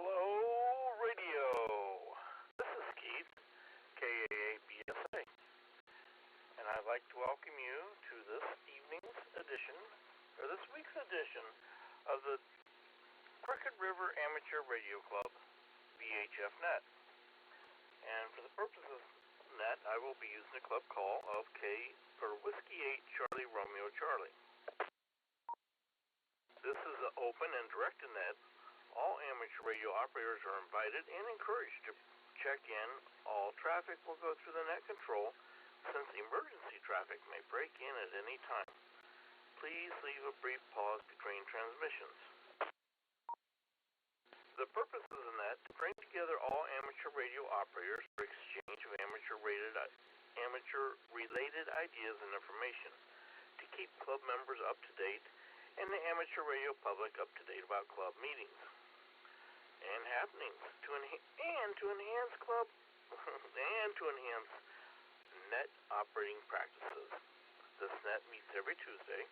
Hello, radio. This is Keith, KAABSA, and I'd like to welcome you to this evening's edition, or this week's edition, of the Crooked River Amateur Radio Club, VHF-Net. And for the purpose of net, I will be using a club call of K for Whiskey 8 Charlie Romeo Charlie. This is an open and directed net. All amateur radio operators are invited and encouraged to check in. All traffic will go through the net control, since emergency traffic may break in at any time. Please leave a brief pause between transmissions. The purpose of the net is to bring together all amateur radio operators for exchange of amateur-related ideas and information, to keep club members up to date and the amateur radio public up to date about club meetings and happenings, to enhance club and to enhance net operating practices. This net meets every Tuesday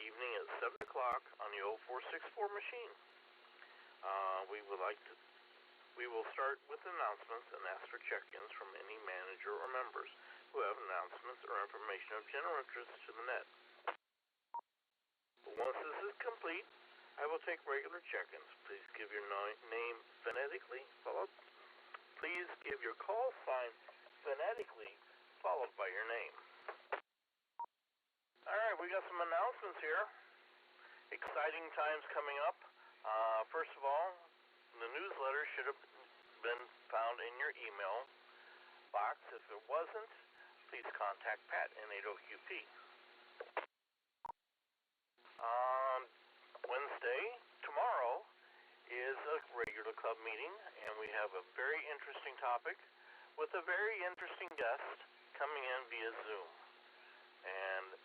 evening at 7 o'clock on the 0464 machine. We will start with announcements and ask for check-ins from any manager or members who have announcements or information of general interest to the net. Once this is complete, I will take regular check-ins. Please give your name phonetically followed. Please give your call sign phonetically followed by your name. Alright, we got some announcements here. Exciting times coming up. First of all, the newsletter should have been found in your email box. If it wasn't, please contact Pat in 80QP. Wednesday, tomorrow, is a regular club meeting, and we have a very interesting topic with a very interesting guest coming in via Zoom. And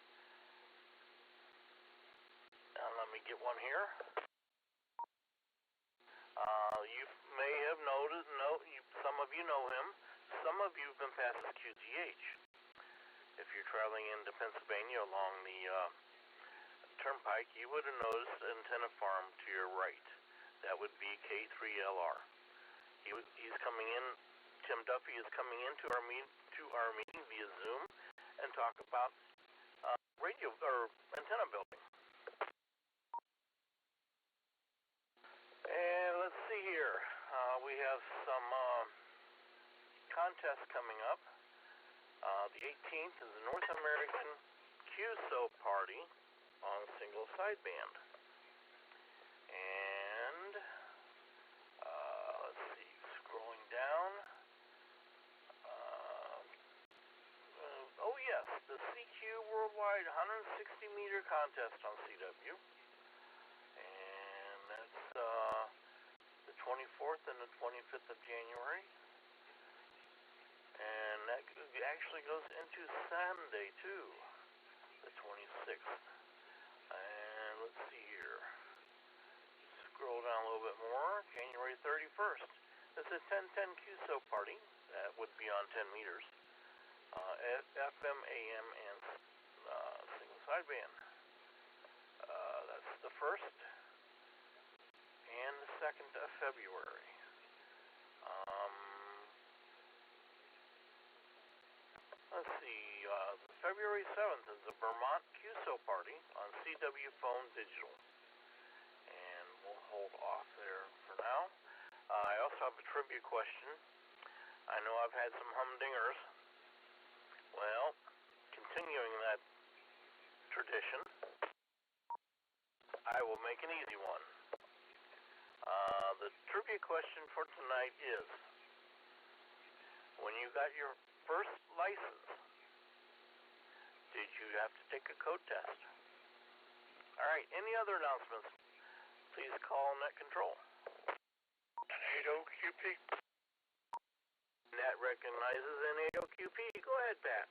let me get one here. You may have noticed, some of you know him, some of you have been past his QTH. If you're traveling into Pennsylvania along the Turnpike, you would have noticed an antenna farm to your right. That would be K3LR. He's coming in. Tim Duffy is coming into our meeting via Zoom and talk about radio or antenna building. And let's see here. We have some contests coming up. The 18th is the North American QSO Party on single sideband. And let's see, scrolling down. Oh yes, the CQ Worldwide 160 meter contest on CW. And that's the 24th and the 25th of January. And that actually goes into Sunday too, the 26th. And let's see here. Scroll down a little bit more. January 31st. It's a 1010 QSO party. That would be on 10 meters. FM, AM, and single sideband. That's the 1st and the 2nd of February. Let's see, February 7th is the Vermont QSO Party on CW Phone Digital. And we'll hold off there for now. I also have a trivia question. I know I've had some humdingers. Well, continuing that tradition, I will make an easy one. The trivia question for tonight is, when you got your first license, did you have to take a code test? Alright, any other announcements? Please call Net Control. 80QP. Net recognizes an 80QP. Go ahead, Pat.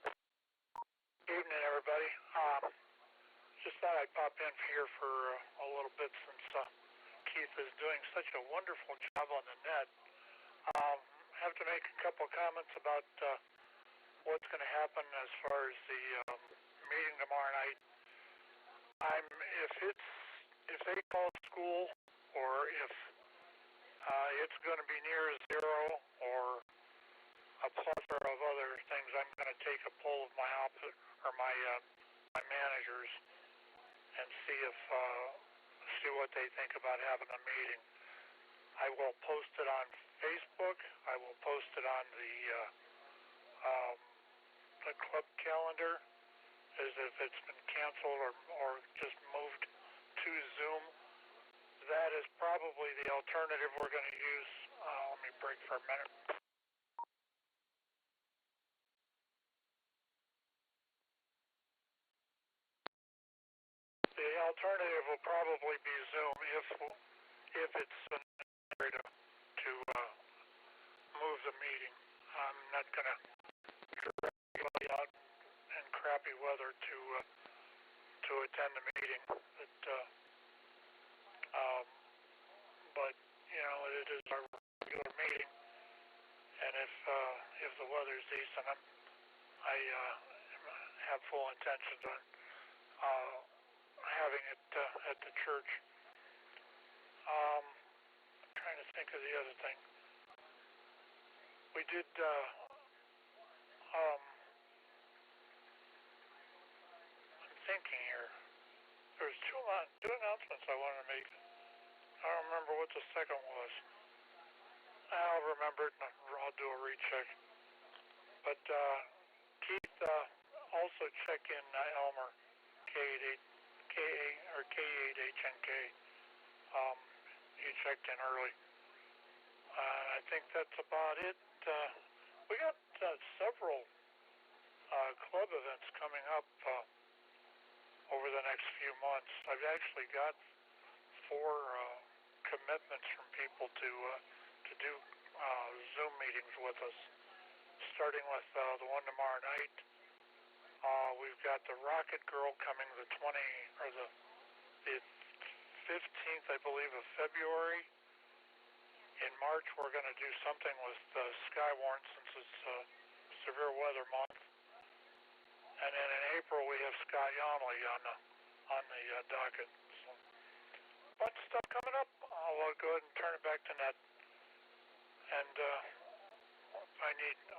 Evening, everybody. Just thought I'd pop in here for a little bit since Keith is doing such a wonderful job on the net. Have to make a couple comments about what's going to happen as far as the meeting tomorrow night. If they call school, or if It's going to be near zero or a plethora of other things. I'm going to take a poll of my my managers and see what they think about having a meeting. I will post it on Facebook. I will post it on the club calendar as if it's been canceled or just moved to Zoom. That is probably the alternative we're going to use. Let me break for a minute. The alternative will probably be Zoom if it's necessary to move the meeting. I'm not going to direct anybody out in crappy weather to attend the meeting. But you know, it is our regular meeting, and if the weather's decent, I have full intentions on having it at the church. I'm trying to think of the other thing. We did. I'm thinking here. There's two announcements I wanted to make. I don't remember what the second was. I'll remember it and I'll do a recheck. But Keith, also check in Elmer, K8HNK. He checked in early. I think that's about it. We got several club events coming up over the next few months. I've actually got 4 commitments from people to do Zoom meetings with us, starting with the one tomorrow night. We've got the Rocket Girl coming the 15th, I believe, of February. In March, we're going to do something with Skywarn since it's severe weather month. And then in April, we have Scott Yonley on the docket. So, bunch of stuff coming up. I'll go ahead and turn it back to Ned. And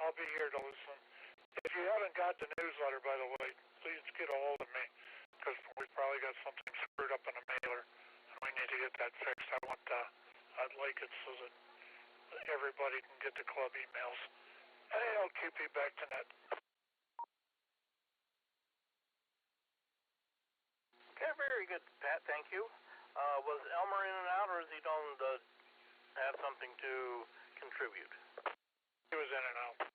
I'll be here to listen. If you haven't got the newsletter, by the way, please get a hold of me, because we probably got something screwed up in the mailer, and we need to get that fixed. I'd like it so that everybody can get the club emails. LQP, back to Ned. Okay, very good, Pat. Thank you. Was Elmer in and out, or is he done to have something to contribute? He was in and out.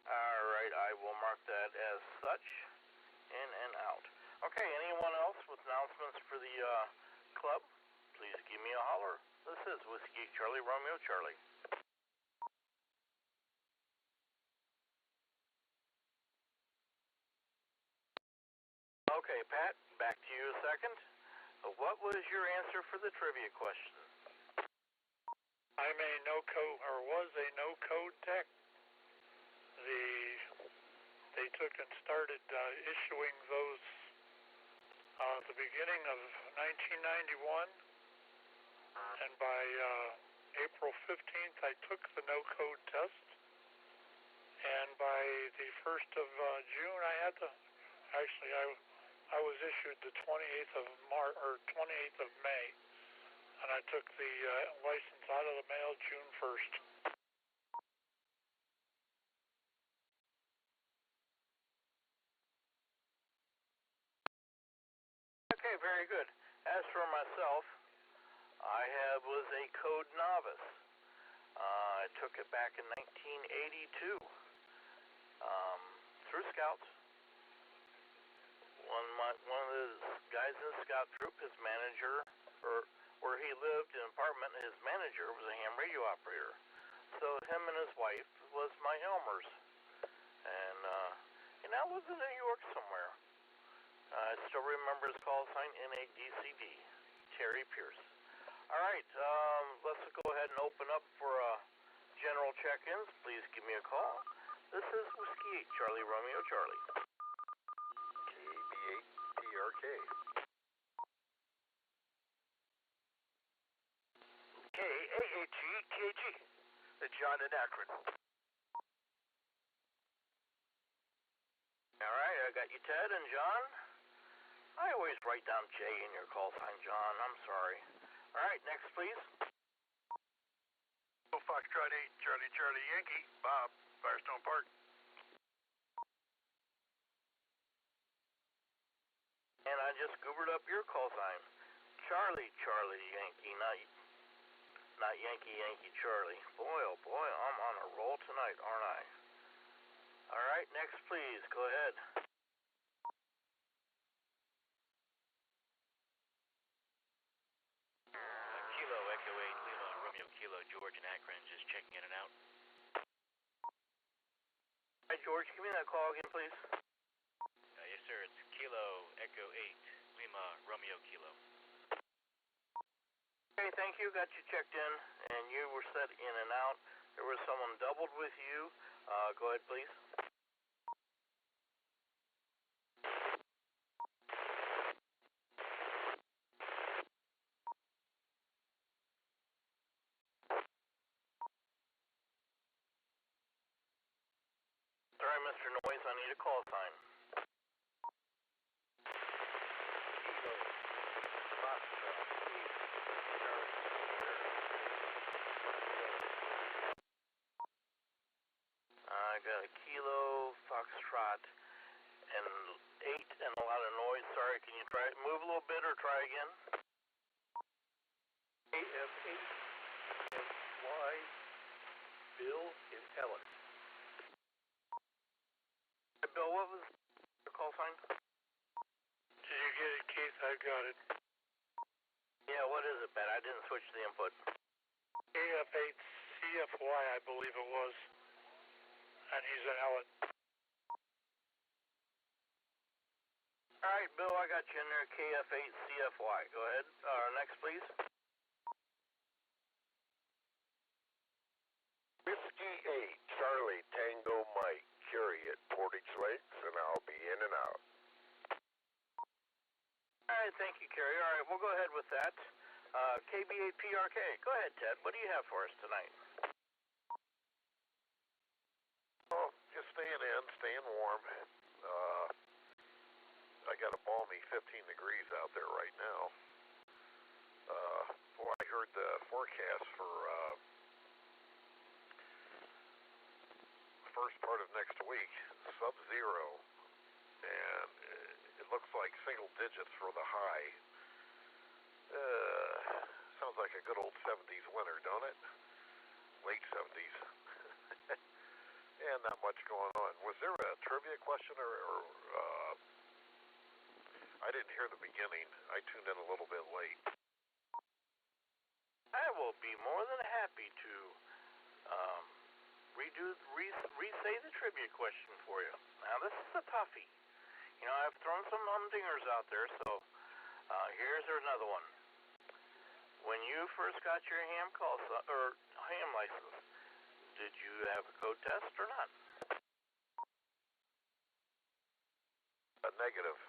All right, I will mark that as such. In and out. Okay, anyone else with announcements for the club? Please give me a holler. This is Whiskey Charlie Romeo Charlie. Okay, Pat, back to you a second. What was your answer for the trivia question? I'm a was a no-code tech. They took and started issuing those at the beginning of 1991, and by April 15th, I took the no-code test, and by the 1st of June, I was issued the 28th of May, and I took the license out of the mail June 1st. Okay, very good. As for myself, I was a code novice. I took it back in 1982 through Scouts. One of the guys in the Scout troop, his manager, or where he lived in an apartment, his manager was a ham radio operator. So him and his wife was my Elmers. And I lived in New York somewhere. I still remember his call sign, NADCD, Terry Pierce. All right, let's go ahead and open up for general check-ins. Please give me a call. This is Whiskey 8 Charlie Romeo Charlie. KB8PRK. KAAGKG. John in Akron. Alright, I got you, Ted and John. I always write down J in your call sign, John. I'm sorry. Alright, next, please. Foxtrot 8, Charlie Yankee, Bob, Firestone Park. And I just goobered up your call sign. Charlie Yankee, not Yankee Charlie. Boy, oh boy, I'm on a roll tonight, aren't I? Alright, next please, go ahead. Kilo Echo 8 Lima Romeo Kilo George in Akron, just checking in and out. Hi George, give me that call again please. Yes sir, it's Kilo Echo 8 Lima Romeo Kilo. Okay, thank you, got you checked in, and you were set in and out. There was someone doubled with you. Go ahead please. Sorry, Mr. Noise, I need a call sign. I got a Kilo, Foxtrot, and 8 and a lot of noise. Sorry, can you try move a little bit or try again? AF8 Y Bill in Ellen. Bill, what was your call sign? Did you get it, Keith? I got it. Yeah, what is it, Ben? I didn't switch the input. AF8CFY, I believe it was. And he's in Ellen. Alright, Bill, I got you in there, KF8CFY. Go ahead. Next, please. Whiskey 8, Charlie Tango Mike, Curie at Portage Lakes, and I'll be in and out. Alright, thank you, Kerry. Alright, we'll go ahead with that. KB8PRK. Go ahead, Ted. What do you have for us tonight? Oh, just staying in, staying warm. I got a balmy 15 degrees out there right now. Well, I heard the forecast for the first part of next week, sub-zero, and it looks like single digits for the high. Sounds like a good old 70s winter, don't it? Late 70s. And not much going on. Was there a trivia question or I didn't hear the beginning. I tuned in a little bit late. I will be more than happy to re-say the trivia question for you. Now, this is a toughie. You know, I've thrown some humdingers out there, so here's another one. When you first got your ham license, did you have a code test or not? Negative.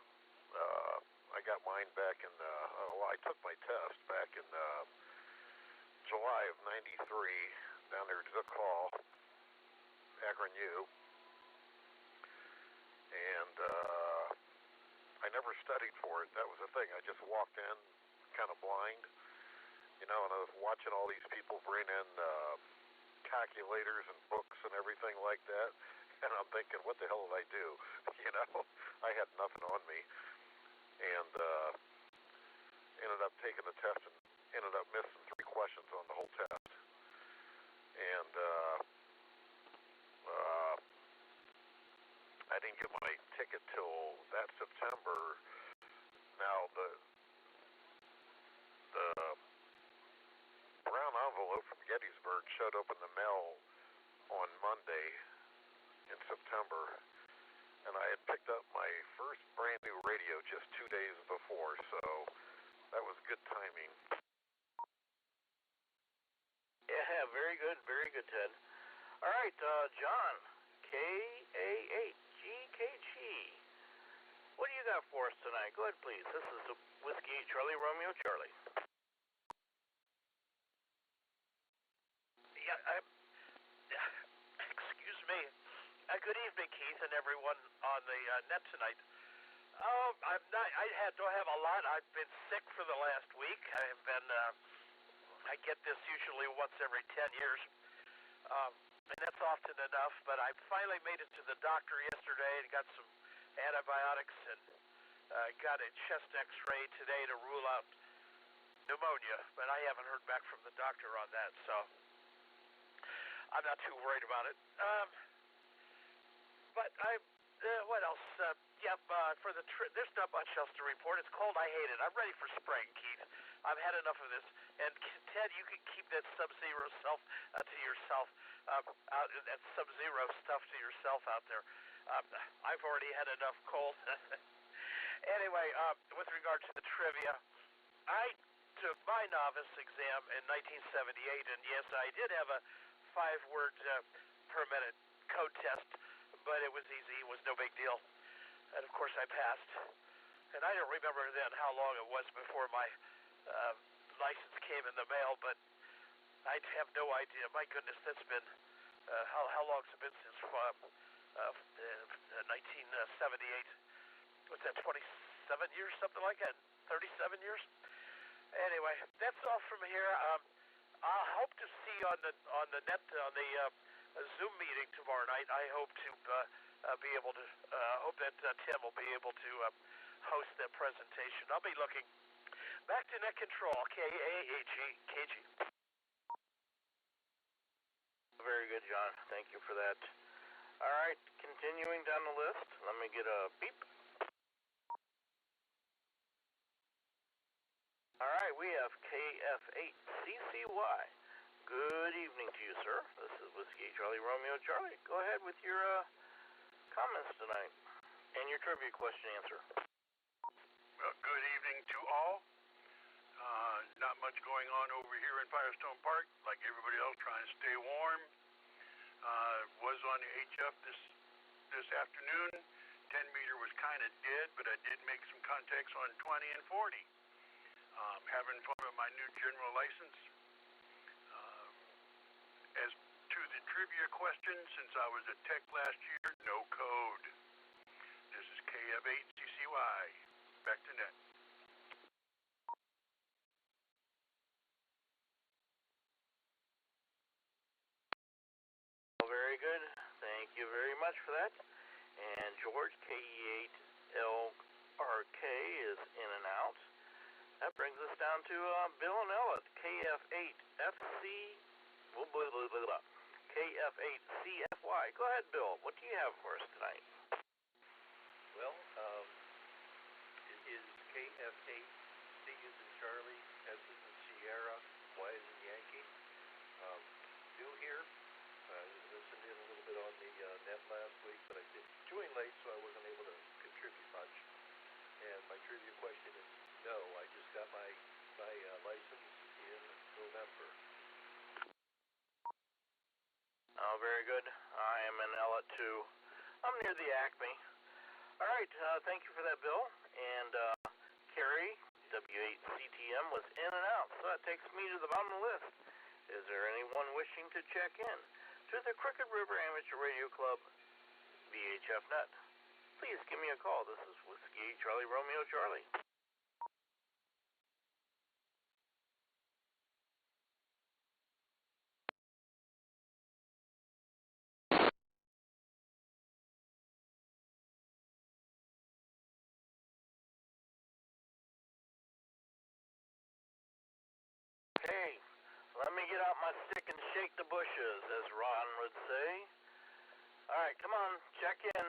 I got mine back in, I took my test back in July of '93 down there at Zook Hall, Akron U. And I never studied for it. That was the thing. I just walked in kind of blind, you know, and I was watching all these people bring in calculators and books and everything like that. And I'm thinking, what the hell did I do? You know, I had nothing on me. And ended up taking the test and ended up missing 3 questions on the whole test. And I didn't get my ticket till that September. Now the brown envelope from Gettysburg showed up in the mail on Monday in September, and I had picked up my first brand new radio just 2 days before, so that was good timing. Yeah, very good, Ted. All right, John, KA8GKG. What do you got for us tonight? Go ahead, please. This is Whiskey Charlie Romeo Charlie. net tonight. Don't have a lot. I've been sick for the last week. I get this usually once every 10 years, and that's often enough. But I finally made it to the doctor yesterday and got some antibiotics and got a chest X-ray today to rule out pneumonia. But I haven't heard back from the doctor on that, so I'm not too worried about it. But what else? For the trip, there's not much else to report. It's cold. I hate it. I'm ready for spring, Keith. I've had enough of this. And Ted, you can keep that sub-zero self to yourself, that sub-zero stuff to yourself out there. I've already had enough cold. Anyway, with regard to the trivia, I took my novice exam in 1978, and yes, I did have a 5-word per minute code test, but it was easy. It was no big deal. And of course I passed. And I don't remember then how long it was before my license came in the mail, but I have no idea. My goodness, that's been, how long's it been since 1978? What's that, 27 years, something like that? 37 years? Anyway, that's all from here. I hope to see you on the net, on the Zoom meeting tomorrow night. I hope to be able to, hope that Tim will be able to host that presentation. I'll be looking. Back to net control, KAHE-KG. Very good, John. Thank you for that. All right, continuing down the list. Let me get a beep. All right, we have KF8CCY. Good evening to you, sir. This is Whiskey Charlie Romeo Charlie. Go ahead with your comments tonight and your trivia question answer. Well, good evening to all. Not much going on over here in Firestone Park, like everybody else, trying to stay warm. Was on the HF this afternoon. 10 meter was kind of dead, but I did make some contacts on 20 and 40. Having fun with my new general license. As to the trivia question, since I was at Tech last year, no code. This is KF8CCY. Back to net. Very good. Thank you very much for that. And George, KE8LRK is in and out. That brings us down to Bill and Ella, KF8FC, KF8CFY. Go ahead, Bill. What do you have for us tonight? Well, it is KF8, C is in Charlie, S is in Sierra, Y is in Yankee. New here. I listened in a little bit on the net last week, but I did join late, so I wasn't able to contribute much. And my trivia question is no. I just got my license in November. Oh, very good. I am in Ella too. I'm near the Acme. All right. Thank you for that, Bill. And Carrie, W8CTM, was in and out, so that takes me to the bottom of the list. Is there anyone wishing to check in to the Crooked River Amateur Radio Club VHF net? Please give me a call. This is Whiskey Charlie Romeo Charlie. Okay, let me get out my stick and shake the bushes, as Ron would say. All right, come on, check in.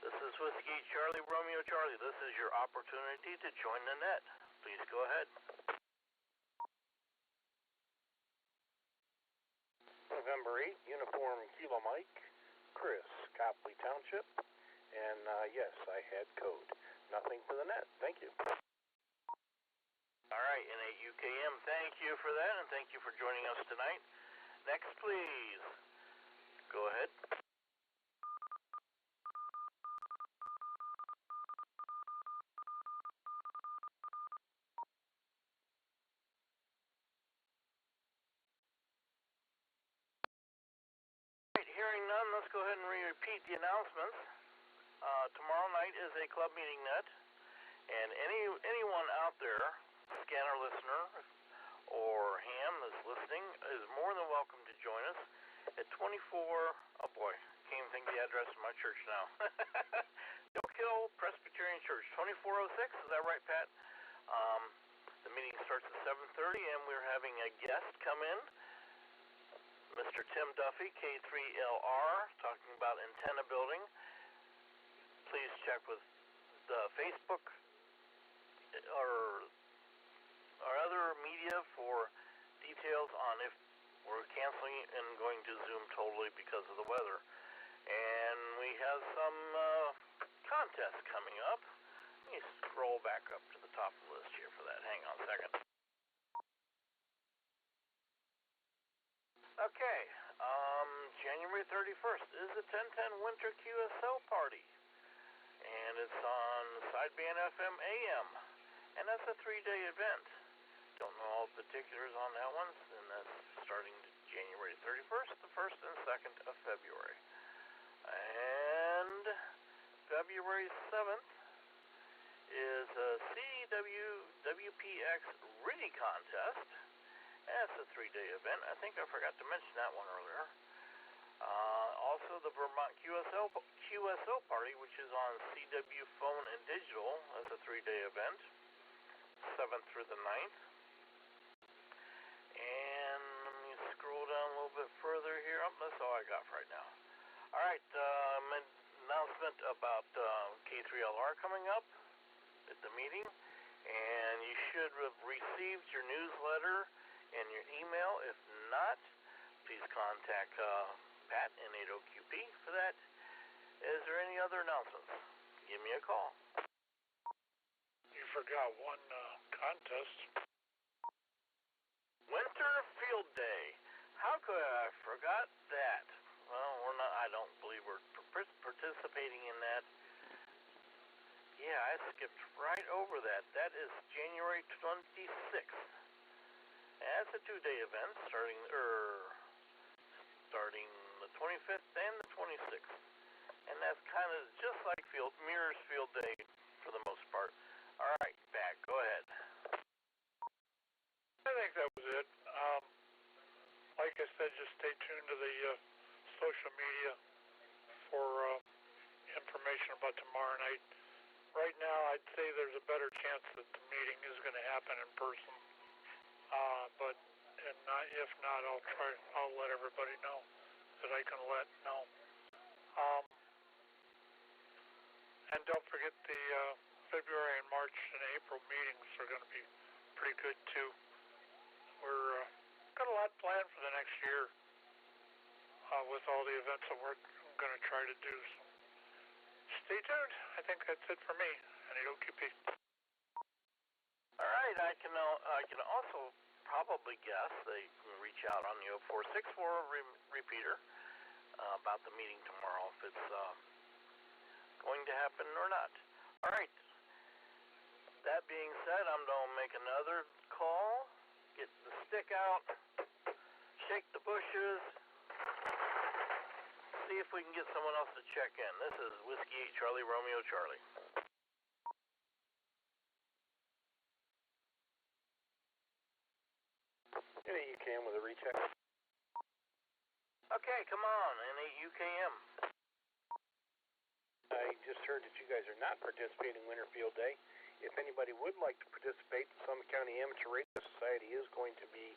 This is Whiskey Charlie Romeo Charlie. This is your opportunity to join the net. Please go ahead. November 8, Uniform Kilo Mike, Chris, Copley Township, and yes, I had code. Nothing for the net. Thank you. All right, N8UKM, thank you for that, and thank you for joining us tonight. Next, please. Go ahead. Hearing none, let's go ahead and repeat the announcements. tomorrow night is a club meeting net, and anyone out there, scanner listener or ham that's listening, is more than welcome to join us at 24. Oh boy, can't even think of the address of my church now. Don't Kill Presbyterian Church, 2406. Is that right, Pat? The meeting starts at 7:30, and we're having a guest come in, Mr. Tim Duffy, K3LR, talking about antenna building. Please check with the Facebook or other media for details on if we're canceling and going to Zoom totally because of the weather. And we have some contests coming up. Let me scroll back up to the top of the list here for that. Hang on a second. Okay, January 31st is the 1010 Winter QSO Party. And it's on Sideband FM AM. And that's a 3-day event. Don't know all the particulars on that one. And that's starting January 31st, the 1st and 2nd of February. And February 7th is a WPX RIDI contest. That's a 3-day event. I think I forgot to mention that one earlier. Also, the Vermont QSO Party, which is on CW Phone and Digital. That's a 3-day event, 7th through the 9th. And let me scroll down a little bit further here. Oh, that's all I got for right now. All right, an announcement about K3LR coming up at the meeting. And you should have received your newsletter and your email. If not, please contact Pat in 80QP for that. Is there any other announcements? Give me a call. You forgot one contest. Winter Field Day. How could I have forgot that? Well, we're not. I don't believe we're participating in that. Yeah, I skipped right over that. That is January 26th. And that's a 2-day event starting the 25th and the 26th. And that's kind of just like Mirrors Field Day for the most part. All right, back. Go ahead. I think that was it. Like I said, just stay tuned to the social media for information about tomorrow night. Right now, I'd say there's a better chance that the meeting is going to happen in person. But if not, I'll let everybody know that I can let know. And don't forget the February and March and April meetings are going to be pretty good too. We're got a lot planned for the next year with all the events that we're going to try to do. So stay tuned. I think that's it for me. And OQP. All right. I can also probably guess they can reach out on the 0464 repeater about the meeting tomorrow if it's going to happen or not. All right. That being said, I'm going to make another call, get the stick out, shake the bushes, see if we can get someone else to check in. This is Whiskey 8 Charlie Romeo Charlie. UKM with a recheck. Okay, come on, N8 UKM. I just heard that you guys are not participating in Winter Field Day. If anybody would like to participate, the Summit County Amateur Radio Society is going to be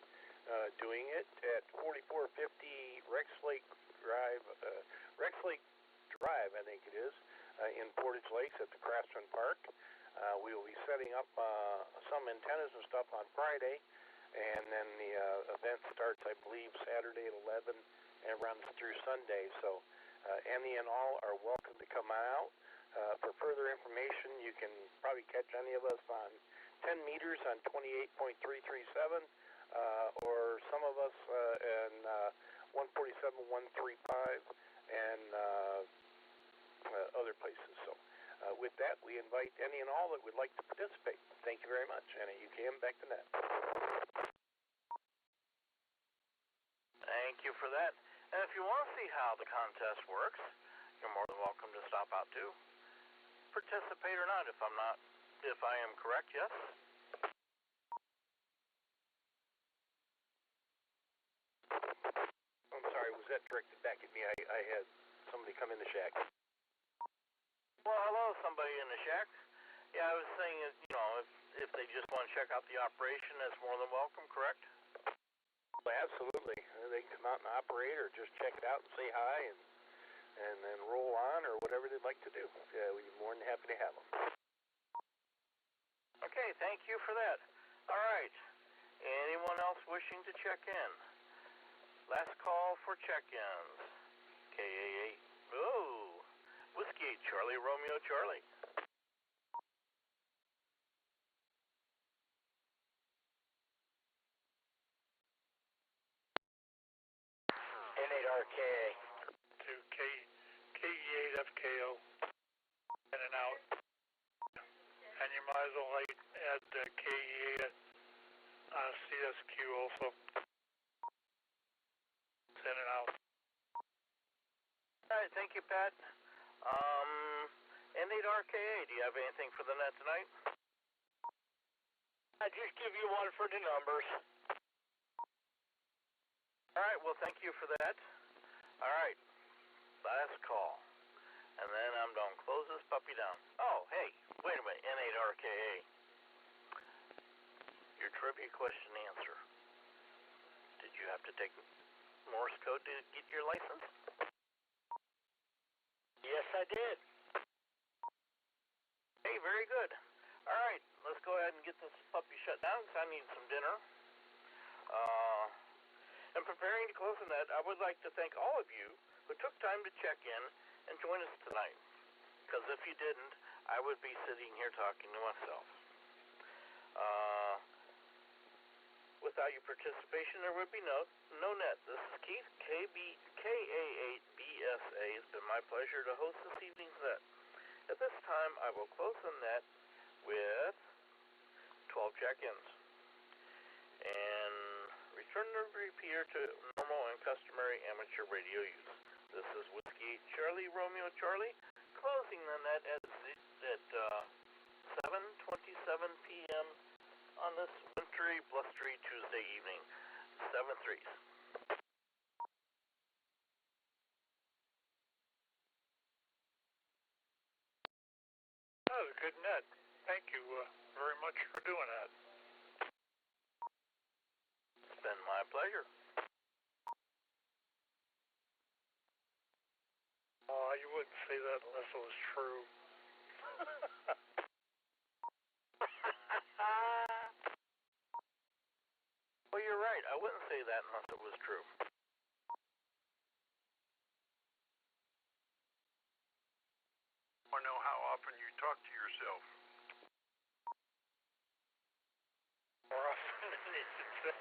doing it at 4450 Rex Lake Drive, I think it is, in Portage Lakes at the Craftsman Park. We will be setting up some antennas and stuff on Friday, and then the event starts, I believe, Saturday at 11 and runs through Sunday. So any and all are welcome to come out. For further information, you can probably catch any of us on 10 meters on 28.337, or some of us in 147, 135, and other places. So with that, we invite any and all that would like to participate. Thank you very much. And UKM, back to net. Thank you for that. And if you want to see how the contest works, you're more than welcome to stop out too. participate or not, if I am correct, yes? I'm sorry, was that directed back at me? I had somebody come in the shack. Well, hello, somebody in the shack. Yeah, I was saying, if they just want to check out the operation, that's more than welcome, correct? Well, absolutely. They can come out and operate or just check it out and say hi and then roll on or whatever they'd like to do. We'd be more than happy to have them. Okay, thank you for that. All right. Anyone else wishing to check in? Last call for check-ins. KA8. Oh, Whiskey 8 Charlie Romeo Charlie. N8RKA to KE8FKO, in and out. And you might as well add KE8 CSQ also. It's in and out. All right, thank you, Pat. N8RKA, do you have anything for the net tonight? I just give you one for the numbers. All right, well, thank you for that. All right, last call. And then I'm done. Close this puppy down. Oh, hey, wait a minute, N8RKA. Your trivia question answer. Did you have to take Morse code to get your license? Yes, I did. Hey, very good. All right, let's go ahead and get this puppy shut down because I need some dinner. And preparing to close the net, I would like to thank all of you who took time to check in and join us tonight. Because if you didn't, I would be sitting here talking to myself. Without your participation, there would be no net. This is Keith, KA8BSA. It's been my pleasure to host this evening's net. At this time, I will close the net with 12 check-ins. And return the repeater to normal and customary amateur radio use. This is Whiskey 8 Charlie Romeo Charlie, closing the net at 7:27 p.m. on this wintry, blustery Tuesday evening. 7-3. That was a good net. Thank you very much for doing that. It's been my pleasure. Oh, you wouldn't say that unless it was true. Well, you're right. I wouldn't say that unless it was true. I want to know how often you talk to yourself. More often than you should say.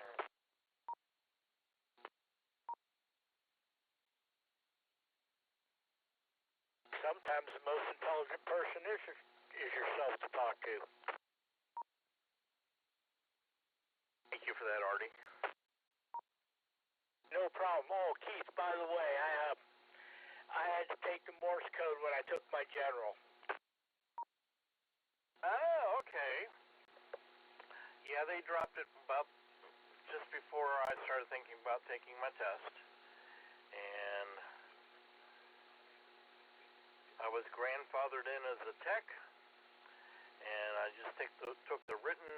Sometimes the most intelligent person is yourself to talk to. Thank you for that, Artie. No problem. Oh, Keith, by the way, I had to take the Morse code when I took my general. Oh, okay. Yeah, they dropped it about just before I started thinking about taking my test. And I was grandfathered in as a tech, and I just took the written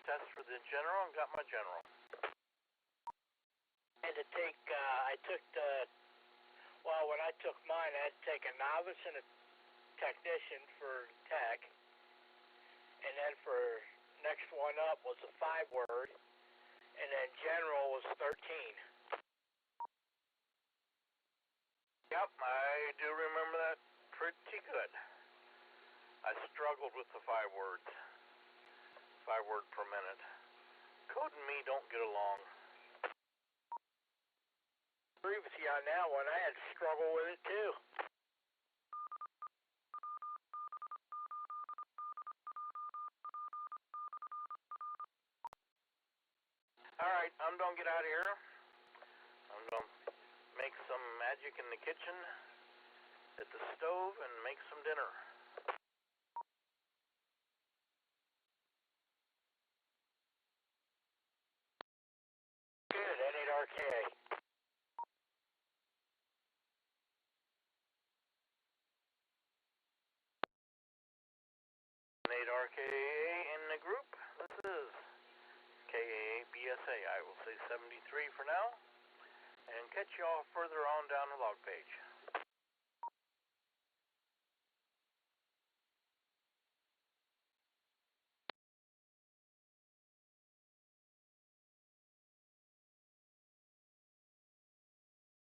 test for the general and got my general. And to take, when I took mine, I had to take a novice and a technician for tech, and then for next one up was a 5-word, and then general was 13. Yep, I do remember that pretty good. I struggled with the 5 words. 5 word per minute. Code and me don't get along. I agree with you on that one. I had to struggle with it too. Alright, I'm gonna get out of here. I'm gonna make some magic in the kitchen, at the stove, and make some dinner. KAA in the group. This is KAA BSA. I will say 73 for now, and catch y'all further on down the log page.